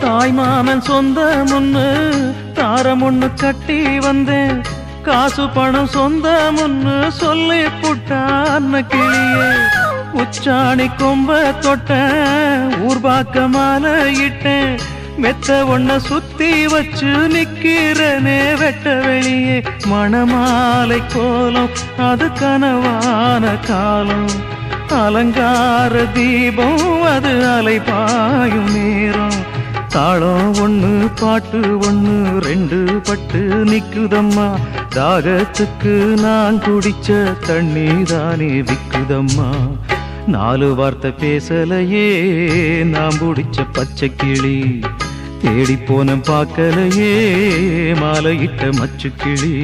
தாய் மாமன் சொந்த முன்னு தாரம் ஒண்ணு கட்டி வந்தேன். காசு பணம் சொந்த முன்னு சொல்லி புட்டான் கிளியே. உச்சாணி கொம்ப தொட்டேன், ஊர்பாக்க மாலை இட்டேன். மெத்த ஒன்ன சுத்தி வச்சு நிக்கிறனே வெட்ட வெளியே. மணமாலை கோலம் அது கனவான காலம். அலங்கார தீபம் அது அலைபாயும் நேரம். தாளம் ஒண்ணு பாட்டு ஒண்ணு ரெண்டு பட்டு நிக்குதம்மா. தாகத்துக்கு நான் குடிச்ச தண்ணி தானே விக்குதம்மா. நாலு வார்த்தை பேசலையே நான் பிடிச்ச பச்சை கிளி. தேடி போன பார்க்கலையே மாலையிட்ட மச்சு கிளி.